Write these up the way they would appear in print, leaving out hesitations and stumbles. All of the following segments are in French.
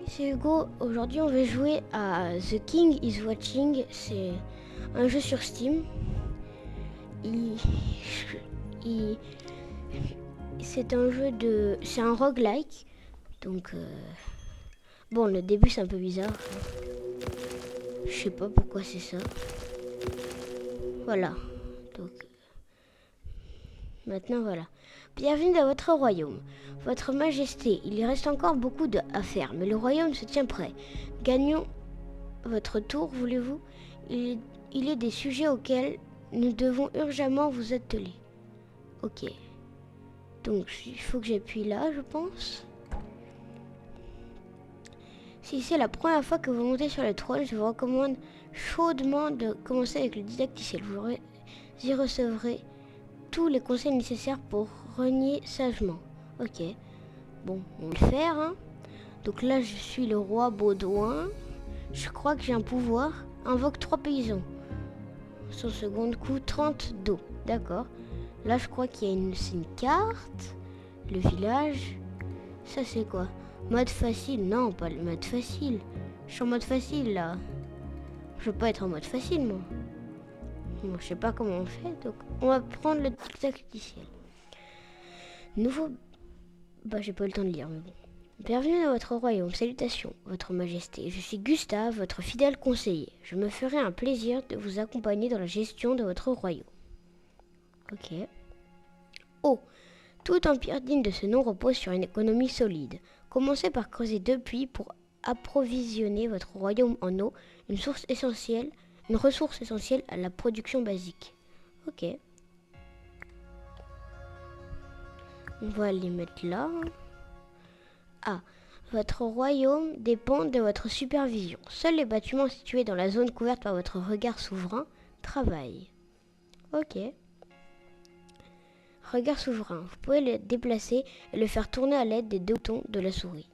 c'est Hugo. Aujourd'hui, on va jouer à The King is Watching. C'est un jeu sur Steam. C'est un jeu de... C'est un roguelike. Donc, bon, le début, c'est un peu bizarre. Je sais pas pourquoi c'est ça. Voilà. Donc, maintenant, voilà. Bienvenue dans votre royaume. Votre majesté, il reste encore beaucoup à faire, mais le royaume se tient prêt. Gagnons votre tour, voulez-vous? Il est des sujets auxquels nous devons urgemment vous atteler. Ok. Donc, il faut que j'appuie là, je pense. Si c'est la première fois que vous montez sur le trône, je vous recommande chaudement de commencer avec le didacticiel. Vous y recevrez tous les conseils nécessaires pour régner sagement. Ok. Bon, on va le faire, hein. Donc là, je suis le roi Baudouin. Je crois que j'ai un pouvoir. Invoque 3 paysans. Son second coup, 30 d'eau. D'accord. Là, je crois qu'il y a une carte. Le village. Ça, c'est quoi? Mode facile. Non, pas le mode facile. Je suis en mode facile, là. Je veux pas être en mode facile, moi. Bon, je sais pas comment on fait. Donc, on va prendre le tacticiel. Nouveau... Bah, j'ai pas eu le temps de lire, mais bon. Bienvenue dans votre royaume. Salutations, votre majesté. Je suis Gustave, votre fidèle conseiller. Je me ferai un plaisir de vous accompagner dans la gestion de votre royaume. Ok. Oh, tout empire digne de ce nom repose sur une économie solide. Commencez par creuser 2 puits pour approvisionner votre royaume en eau, une ressource essentielle à la production basique. Ok. On va les mettre là. Ah, votre royaume dépend de votre supervision. Seuls les bâtiments situés dans la zone couverte par votre regard souverain travaillent. Ok. Regard souverain. Vous pouvez le déplacer et le faire tourner à l'aide des 2 boutons de la souris.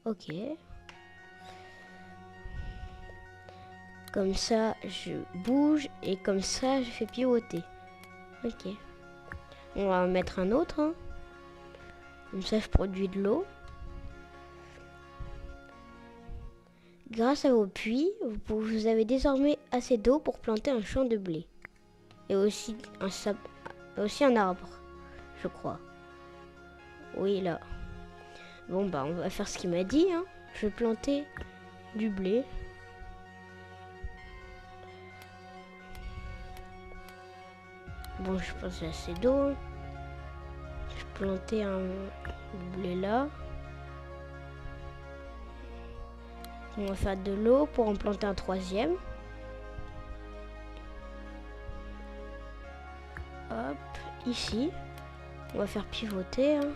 Ok. Comme ça, je bouge et comme ça, je fais pivoter. Ok. On va en mettre un autre. Hein. Comme ça, je produis de l'eau. Grâce à vos puits, vous avez désormais assez d'eau pour planter un champ de blé. Et aussi un arbre, je crois. Oui, là. Bon, bah, on va faire ce qu'il m'a dit. Hein. Je vais planter du blé. Bon, je pense que j'ai assez d'eau. Je vais planter un blé là. On va faire de l'eau pour en planter un 3e. Hop, ici. On va faire pivoter. Hein.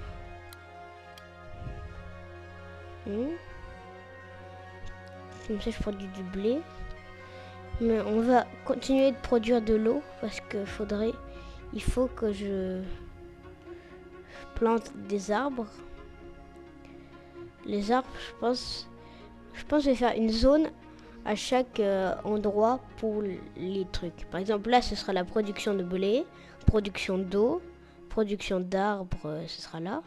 Comme ça, je produis du blé. Mais on va continuer de produire de l'eau parce que il faut que je plante des arbres. Les arbres, je pense que je vais faire une zone à chaque endroit pour les trucs. Par exemple, là, ce sera la production de blé, production d'eau, production d'arbres, ce sera là.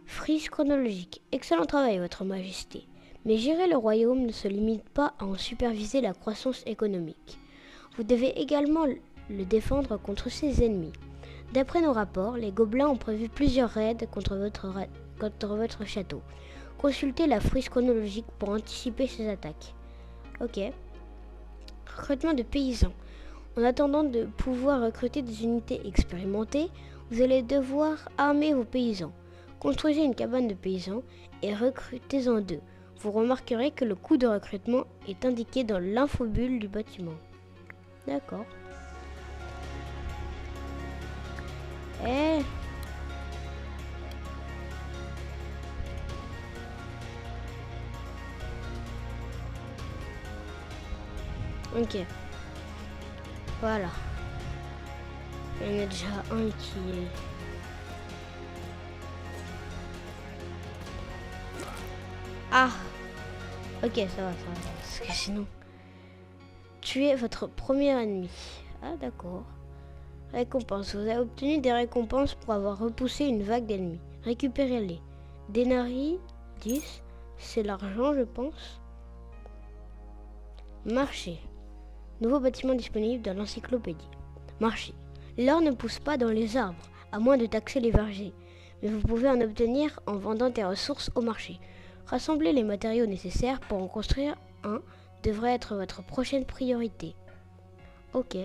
Frise chronologique. Excellent travail, votre majesté. Mais gérer le royaume ne se limite pas à en superviser la croissance économique. Vous devez également le défendre contre ses ennemis. D'après nos rapports, les gobelins ont prévu plusieurs raids contre votre château. Consultez la frise chronologique pour anticiper ces attaques. Ok. Recrutement de paysans. En attendant de pouvoir recruter des unités expérimentées, vous allez devoir armer vos paysans. Construisez une cabane de paysans et recrutez-en 2. Vous remarquerez que le coût de recrutement est indiqué dans l'infobulle du bâtiment. D'accord. Ok. Voilà. Il y en a déjà un qui est... Ah. Ok, ça va. Parce que sinon... Tuez votre premier ennemi. Ah, d'accord. Récompense. Vous avez obtenu des récompenses pour avoir repoussé une vague d'ennemis. Récupérez-les. Denarii, 10. C'est l'argent, je pense. Marché. Nouveau bâtiment disponible dans l'encyclopédie. Marché. L'or ne pousse pas dans les arbres, à moins de taxer les vergers. Mais vous pouvez en obtenir en vendant des ressources au marché. Rassembler les matériaux nécessaires pour en construire un devrait être votre prochaine priorité. Ok.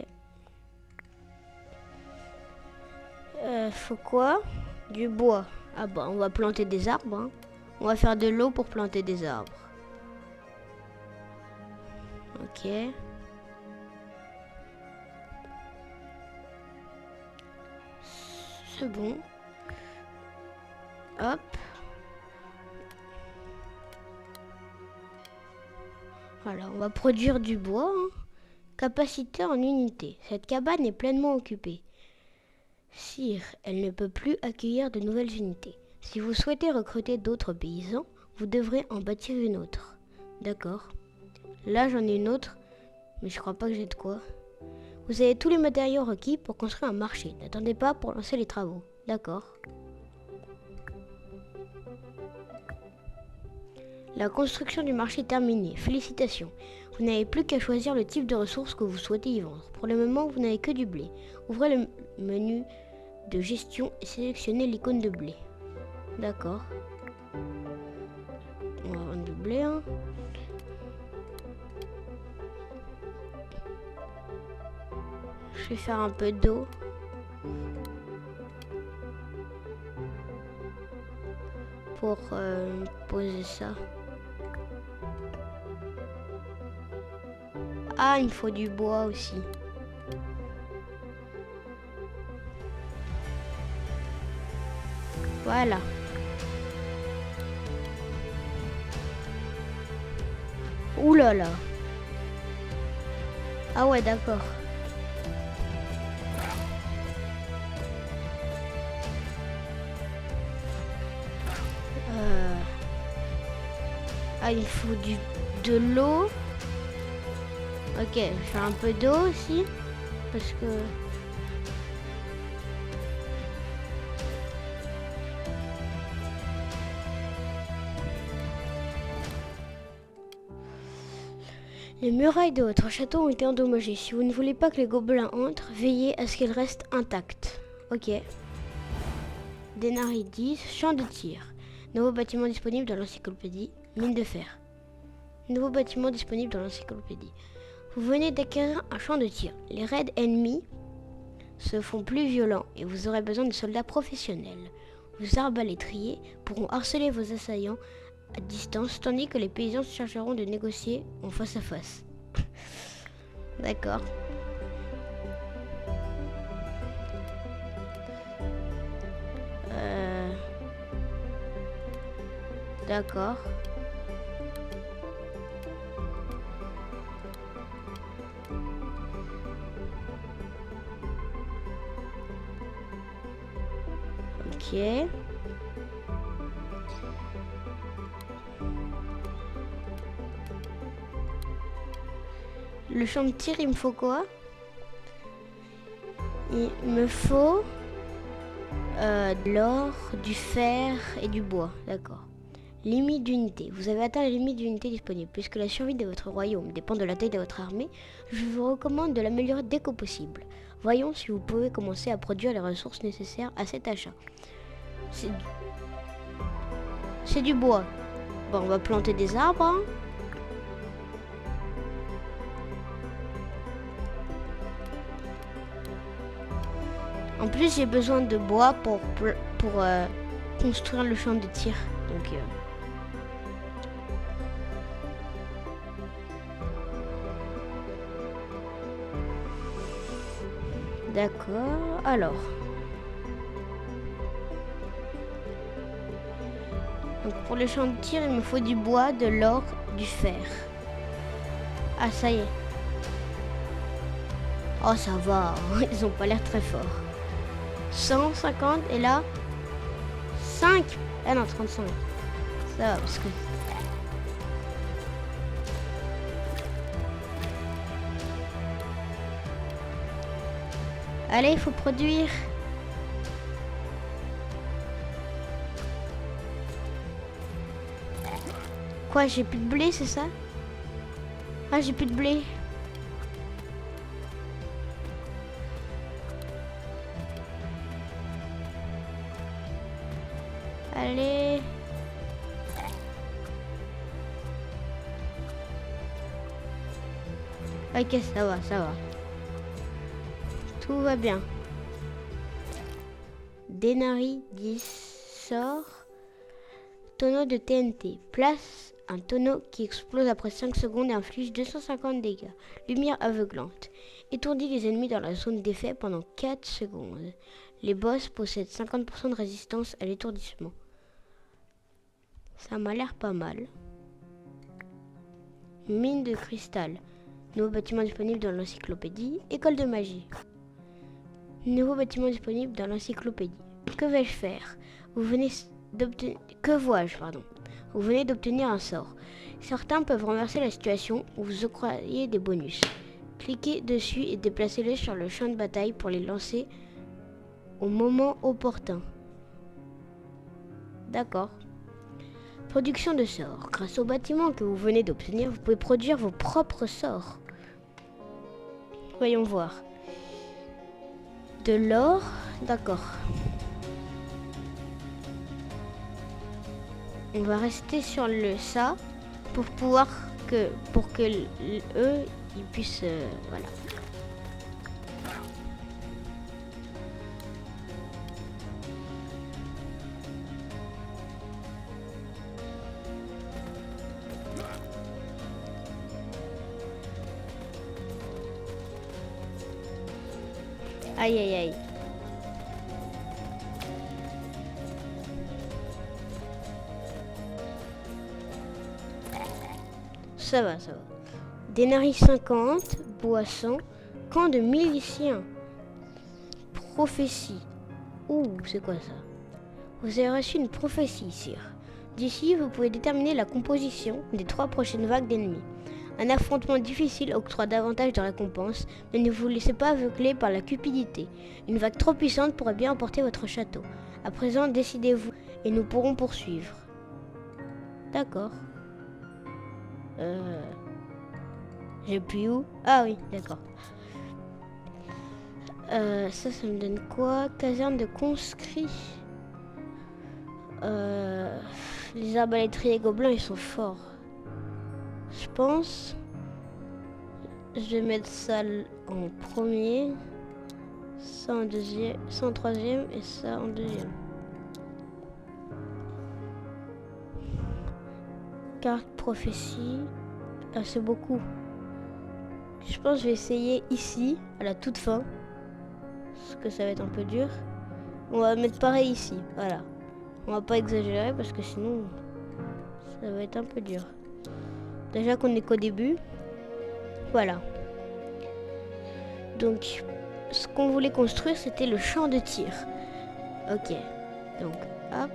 Faut quoi? Du bois. Ah bah on va planter des arbres. Hein. On va faire de l'eau pour planter des arbres. Ok. C'est bon. Hop. Voilà, on va produire du bois. Hein. Capacité en unité. Cette cabane est pleinement occupée. Sire, elle ne peut plus accueillir de nouvelles unités. Si vous souhaitez recruter d'autres paysans, vous devrez en bâtir une autre. D'accord. Là, j'en ai une autre, mais je crois pas que j'ai de quoi. Vous avez tous les matériaux requis pour construire un marché. N'attendez pas pour lancer les travaux. D'accord. La construction du marché est terminée. Félicitations. Vous n'avez plus qu'à choisir le type de ressources que vous souhaitez y vendre. Pour le moment, vous n'avez que du blé. Ouvrez le menu de gestion et sélectionnez l'icône de blé. D'accord. On va vendre du blé. Hein. Je vais faire un peu d'eau. Pour poser ça. Ah, il me faut du bois aussi. Voilà. Ouh là là. Ah ouais, d'accord. Ah, il faut de l'eau. Ok, je vais faire un peu d'eau aussi. Parce que... Les murailles de votre château ont été endommagées. Si vous ne voulez pas que les gobelins entrent, veillez à ce qu'elles restent intactes. Ok. Dénari 10, champ de tir. Nouveau bâtiment disponible dans l'encyclopédie. Mine de fer. Nouveau bâtiment disponible dans l'encyclopédie. Vous venez d'acquérir un champ de tir. Les raids ennemis se font plus violents et vous aurez besoin de soldats professionnels. Vos arbalétriers pourront harceler vos assaillants à distance, tandis que les paysans se chargeront de négocier en face à face. D'accord. D'accord. Ok. Le champ de tir, il me faut quoi? Il me faut de l'or, du fer et du bois. D'accord. Limite d'unité. Vous avez atteint la limite d'unité disponible. Puisque la survie de votre royaume dépend de la taille de votre armée, je vous recommande de l'améliorer dès que possible. Voyons si vous pouvez commencer à produire les ressources nécessaires à cet achat. C'est du bois. Bon, on va planter des arbres. Hein. En plus, j'ai besoin de bois pour construire le champ de tir. Donc, d'accord. Alors. Donc, pour le champ de tir, il me faut du bois, de l'or, du fer. Ah, ça y est. Oh, ça va. Ils ont pas l'air très forts. 150 et là 5. Ah non, 35. Ça va parce que... Allez, il faut produire. Quoi, j'ai plus de blé, c'est ça? Ah, j'ai plus de blé. Allez. Ok, ça va, ça va. Tout va bien. Denari 10 sort. Tonneau de TNT. Place un tonneau qui explose après 5 secondes et inflige 250 dégâts. Lumière aveuglante. Étourdit les ennemis dans la zone d'effet pendant 4 secondes. Les boss possèdent 50% de résistance à l'étourdissement. Ça m'a l'air pas mal. Mine de cristal. Nouveau bâtiment disponible dans l'encyclopédie. École de magie. Nouveau bâtiment disponible dans l'encyclopédie. Que vais-je faire? Vous venez d'obtenir... Que vois-je, pardon? Vous venez d'obtenir un sort. Certains peuvent renverser la situation ou vous octroyer des bonus. Cliquez dessus et déplacez-les sur le champ de bataille pour les lancer au moment opportun. D'accord. Production de sorts. Grâce au bâtiment que vous venez d'obtenir, vous pouvez produire vos propres sorts. Voyons voir. De l'or, d'accord. On va rester sur le ça pour pouvoir que eux ils puissent voilà. Aïe aïe aïe. Ça va, ça va. Denari 50, boisson, camp de miliciens. Prophétie. Ouh, c'est quoi ça? Vous avez reçu une prophétie, sire. D'ici, vous pouvez déterminer la composition des 3 prochaines vagues d'ennemis. Un affrontement difficile octroie davantage de récompenses, mais ne vous laissez pas aveugler par la cupidité. Une vague trop puissante pourrait bien emporter votre château. À présent, décidez-vous et nous pourrons poursuivre. D'accord. J'appuie où? Ah oui, d'accord. Ça me donne quoi? Caserne de conscrits. Les arbalétriers gobelins, ils sont forts. Je pense. Je vais mettre ça en premier. Ça en deuxième. Ça en troisième et ça en deuxième. Carte prophétie. Ah, c'est beaucoup. Je pense que je vais essayer ici, à la toute fin. Parce que ça va être un peu dur. On va mettre pareil ici. Voilà. On va pas exagérer parce que sinon, ça va être un peu dur. Déjà qu'on est qu'au début. Voilà. Donc, ce qu'on voulait construire, c'était le champ de tir. Ok. Donc, hop.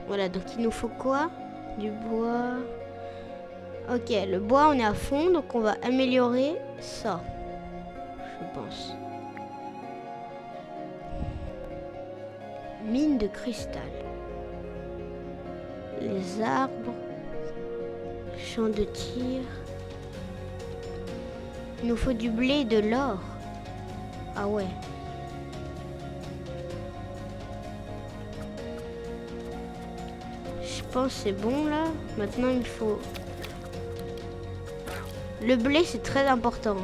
Voilà, donc il nous faut quoi? Du bois. Ok, le bois, on est à fond, donc on va améliorer ça. Je pense. Mine de cristal. Les arbres. Champ de tir. Il nous faut du blé et de l'or. Ah ouais. Je pense que c'est bon là. Maintenant il faut... Le blé c'est très important.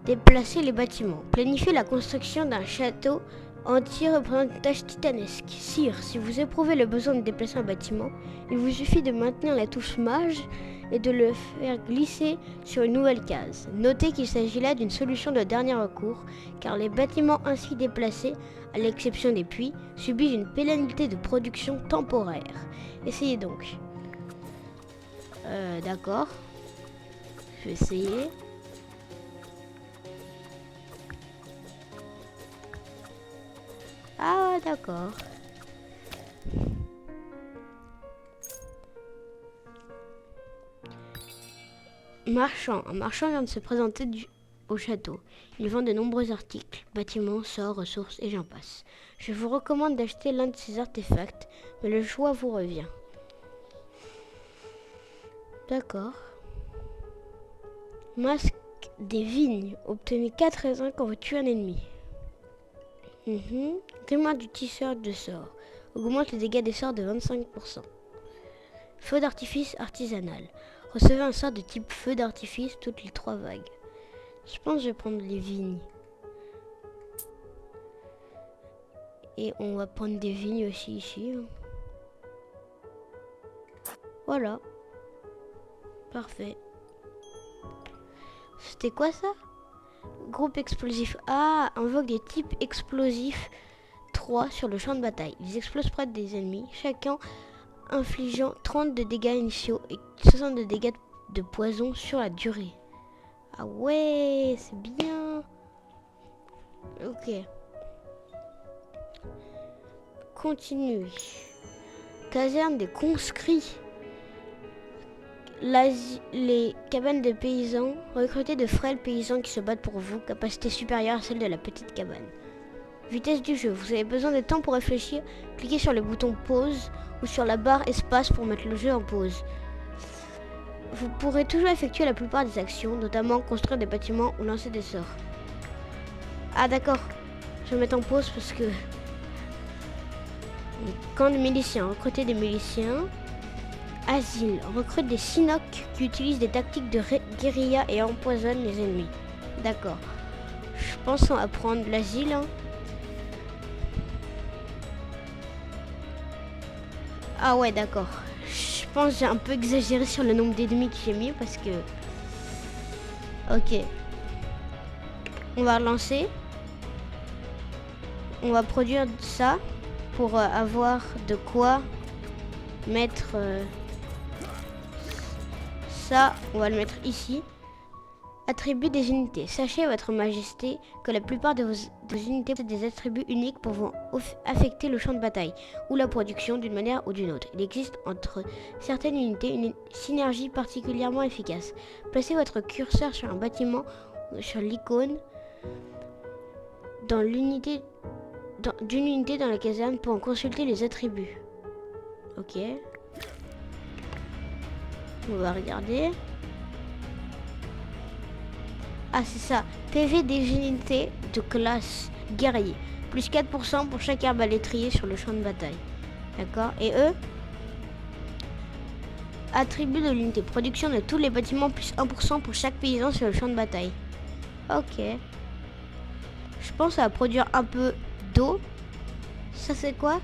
Déplacer les bâtiments. Planifier la construction d'un château entier représente une tâche titanesque. Sire, si vous éprouvez le besoin de déplacer un bâtiment, il vous suffit de maintenir la touche mage et de le faire glisser sur une nouvelle case. Notez qu'il s'agit là d'une solution de dernier recours, car les bâtiments ainsi déplacés, à l'exception des puits, subissent une pénalité de production temporaire. Essayez donc. D'accord. Je vais essayer. Ah, d'accord. Marchand. Un marchand vient de se présenter au château. Il vend de nombreux articles, bâtiments, sorts, ressources et j'en passe. Je vous recommande d'acheter l'un de ces artefacts, mais le choix vous revient. D'accord. Masque des vignes. Obtenez 4 raisins quand vous tuez un ennemi. Témoin du tisseur de sorts. Augmente les dégâts des sorts de 25%. Feu d'artifice artisanal. Recevez un sort de type feu d'artifice toutes les 3 vagues. Je pense que je vais prendre les vignes. Et on va prendre des vignes aussi ici. Voilà. Parfait. C'était quoi ça? Groupe explosif. Ah, invoque des types explosifs 3 sur le champ de bataille. Ils explosent près des ennemis, chacun infligeant 30 de dégâts initiaux et 60 de dégâts de poison sur la durée. Ah ouais, c'est bien. Ok. Continue. Caserne des conscrits. Les cabanes de paysans. Recrutez de frêles paysans qui se battent pour vous. Capacité supérieure à celle de la petite cabane. Vitesse du jeu. Vous avez besoin de temps pour réfléchir. Cliquez sur le bouton pause ou sur la barre espace pour mettre le jeu en pause. Vous pourrez toujours effectuer la plupart des actions, notamment construire des bâtiments ou lancer des sorts. Ah d'accord. Je vais mettre en pause parce que... Camp de miliciens. Recrutez des miliciens. Asile. Recrute des Sinocs qui utilisent des tactiques de guérilla et empoisonnent les ennemis. D'accord. Je pense qu'on va prendre l'asile. Ah ouais, d'accord. Je pense que j'ai un peu exagéré sur le nombre d'ennemis que j'ai mis parce que... Ok. On va relancer. On va produire ça pour avoir de quoi mettre... ça, on va le mettre ici. Attributs des unités. Sachez, votre majesté, que la plupart de vos unités possèdent des attributs uniques pour vous affecter le champ de bataille ou la production d'une manière ou d'une autre. Il existe entre certaines unités une synergie particulièrement efficace. Placez votre curseur sur un bâtiment ou sur l'icône d'une unité dans la caserne pour en consulter les attributs. Ok. On va regarder. Ah, c'est ça. PV des unités de classe guerrier. Plus 4% pour chaque arbalétrier sur le champ de bataille. D'accord. Et eux, attribut de l'unité. Production de tous les bâtiments plus 1% pour chaque paysan sur le champ de bataille. Ok. Je pense que ça va produire un peu d'eau. Ça, c'est quoi?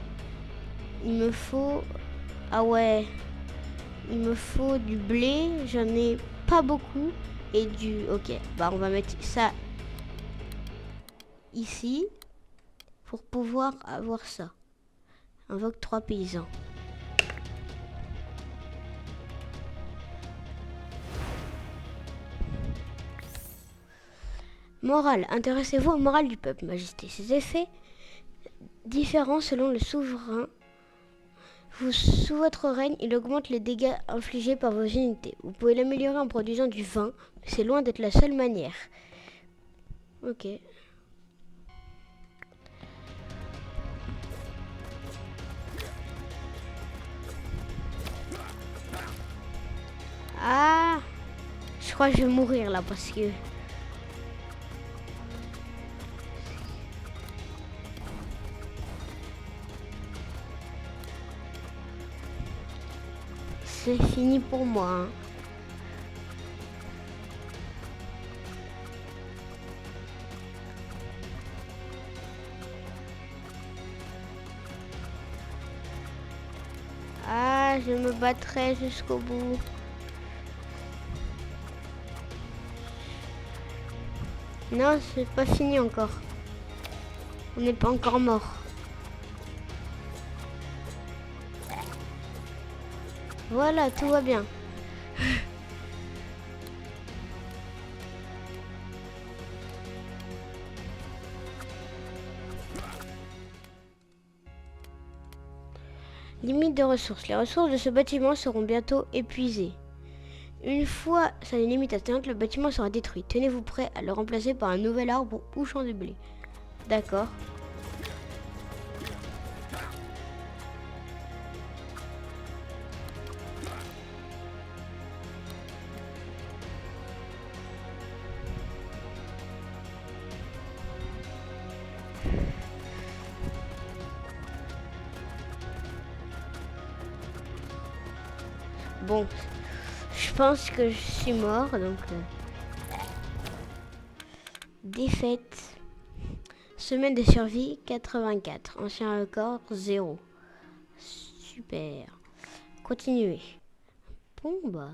Il me faut... Ah ouais. Il me faut du blé. J'en ai pas beaucoup. Et du... Ok, bah on va mettre ça ici pour pouvoir avoir ça. Invoque 3 paysans. Morale. Intéressez-vous au moral du peuple, majesté. Ses effets différents selon le souverain. Sous votre règne, il augmente les dégâts infligés par vos unités. Vous pouvez l'améliorer en produisant du vin, mais c'est loin d'être la seule manière. Ok. Ah, je crois que je vais mourir là parce que... C'est fini pour moi. Hein. Ah, je me battrai jusqu'au bout. Non, c'est pas fini encore. On n'est pas encore mort. Voilà, tout va bien. Limite de ressources. Les ressources de ce bâtiment seront bientôt épuisées. Une fois sa limite atteinte, le bâtiment sera détruit. Tenez-vous prêt à le remplacer par un nouvel arbre ou champ de blé. D'accord. Bon, je pense que je suis mort, donc défaite. Semaine de survie 84. Ancien record 0. Super. Continuer. Bon bah,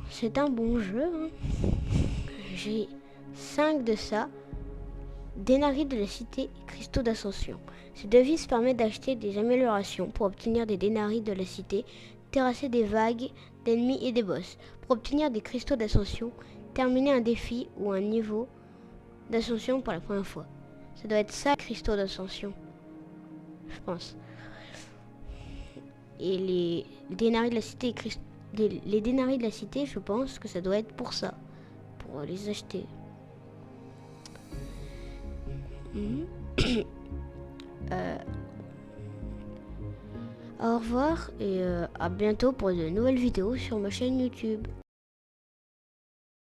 c'est un bon jeu. Hein. J'ai 5 de ça. Dénarii de la cité, cristaux d'ascension. Ces devises permettent d'acheter des améliorations pour obtenir des dénarii de la cité, terrasser des vagues d'ennemis et des boss. Pour obtenir des cristaux d'ascension, terminer un défi ou un niveau d'ascension pour la première fois. Ça doit être ça, cristaux d'ascension. Je pense. Et les dénarii de la cité, les dénarii de la cité, je pense que ça doit être pour ça. Pour les acheter. Au revoir et à bientôt pour de nouvelles vidéos sur ma chaîne YouTube.